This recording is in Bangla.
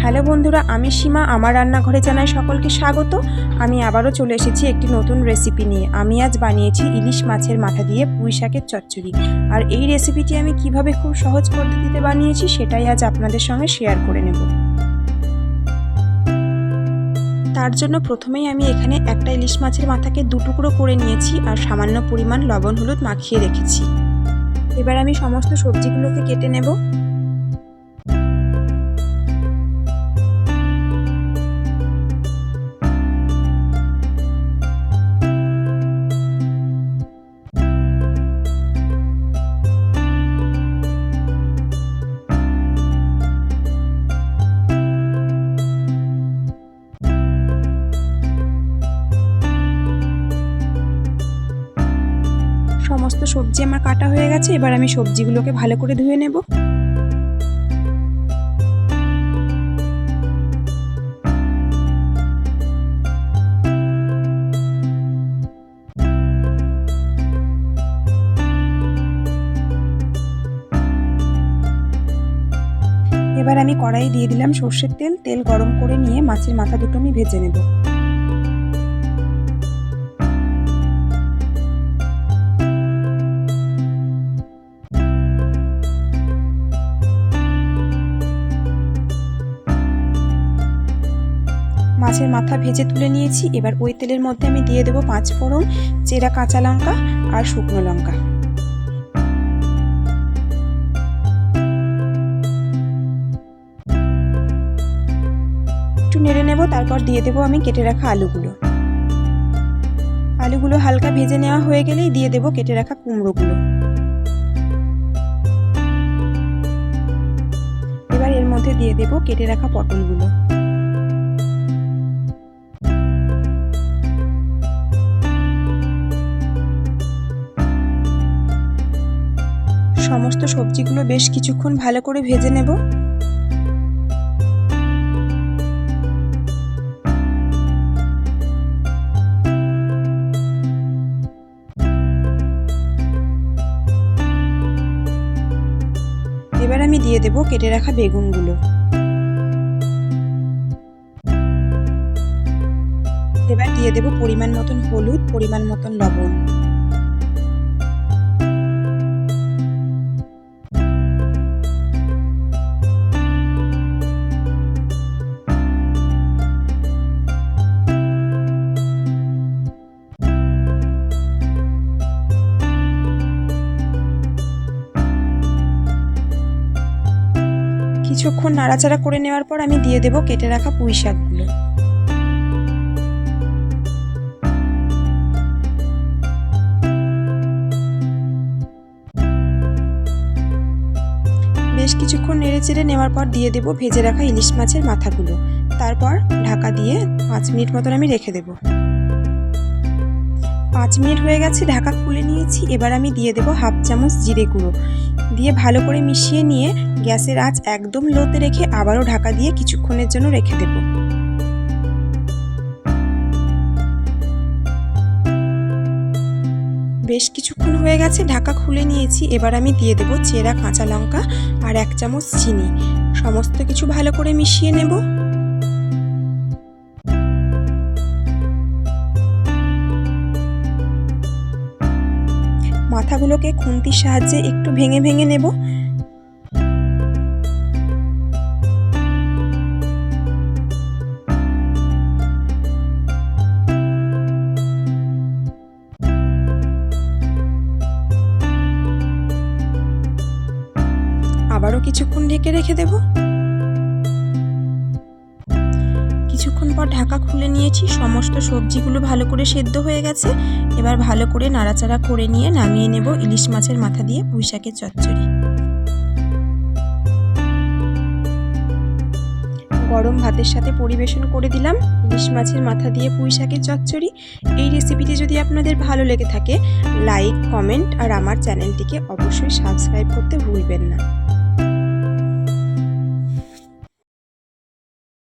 হ্যালো বন্ধুরা, আমি সীমা। আমার রান্নাঘরে জানাই সকলকে স্বাগত। আমি আবারও চলে এসেছি একটি নতুন রেসিপি নিয়ে। আমি আজ বানিয়েছি ইলিশ মাছের মাথা দিয়ে পুঁই শাকের চচ্চড়ি। আর এই রেসিপিটি আমি কিভাবে খুব সহজ পদ্ধতিতে বানিয়েছি সেটাই আজ আপনাদের সঙ্গে শেয়ার করে নেব। তার জন্য প্রথমেই আমি এখানে একটা ইলিশ মাছের মাথাকে দুটুকরো করে নিয়েছি আর সামান্য পরিমাণ লবণ হলুদ মাখিয়ে রেখেছি। এবার আমি সমস্ত সবজিগুলোকে কেটে নেব। সমস্ত সবজি আমার কাটা হয়ে গেছে। এবার আমি সবজিগুলোকে ভালো করে ধুয়ে নেব। এবার আমি কড়াই দিয়ে দিলাম সর্ষের তেল। তেল গরম করে নিয়ে মাছের মাথা দুটো আমি ভেজে নেব। মাছের মাথা ভেজে তুলে নিয়েছি। এবার ওই তেলের মধ্যে আমি দিয়ে দেবো 5 ফোড়ন, চেরা কাঁচা লঙ্কা আর শুকনো লঙ্কা। একটু নেড়ে নেব। তারপর দিয়ে দেবো আমি কেটে রাখা আলুগুলো। আলুগুলো হালকা ভেজে নেওয়া হয়ে গেলেই দিয়ে দেবো কেটে রাখা কুমড়োগুলো। এবার এর মধ্যে দিয়ে দেবো কেটে রাখা পটলগুলো। সমস্ত সবজিগুলো বেশ কিছুক্ষণ ভালো করে ভেজে নেব। এবার আমি দিয়ে দেব কেটে রাখা বেগুনগুলো। এবার দিয়ে দেব পরিমাণ মতন হলুদ, পরিমাণ মতন লবণ। কিছুক্ষণ নাড়াচাড়া করে নেওয়ার পর আমি দিয়ে দেব কেটে রাখা পুঁই শাকগুলো। বেশ কিছুক্ষণ নেড়েচেড়ে নেওয়ার পর দিয়ে দেব ভেজে রাখা ইলিশ মাছের মাথাগুলো। তারপর ঢাকা দিয়ে 5 মিনিট মতন আমি রেখে দেব। 5 মিনিট হয়ে গেছে, ঢাকা খুলে নিয়েছি। এবার আমি দিয়ে দেব হাফ চামচ জিরে গুঁড়ো। দিয়ে ভালো করে মিশিয়ে নিয়ে গ্যাসের আঁচ একদম লোতে রেখে আবারও ঢাকা দিয়ে কিছুক্ষণের জন্য রেখে দেব। বেশ কিছুক্ষণ হয়ে গেছে, ঢাকা খুলে নিয়েছি। এবার আমি দিয়ে দেব চেরা কাঁচা লঙ্কা আর 1 চামচ চিনি। সমস্ত কিছু ভালো করে মিশিয়ে নেব। মাথাগুলোকে খুন্তির সাহায্যে একটু ভেঙে ভেঙে নেব। আবারও কিছুক্ষণ ঢেকে রেখে দেব। কিছুক্ষণ পর ঢাকা খুলে নিয়েছি। সমস্ত সবজিগুলো ভালো করে সেদ্ধ হয়ে গেছে। এবার ভালো করে নাড়াচাড়া করে নিয়ে নামিয়ে নেব ইলিশ মাছের মাথা দিয়ে পুঁই শাকের চচ্চড়ি। গরম ভাতের সাথে পরিবেশন করে দিলাম ইলিশ মাছের মাথা দিয়ে পুঁই শাকের চচ্চড়ি। এই রেসিপিটি যদি আপনাদের ভালো লেগে থাকে লাইক, কমেন্ট আর আমার চ্যানেলটিকে অবশ্যই সাবস্ক্রাইব করতে ভুলবেন না।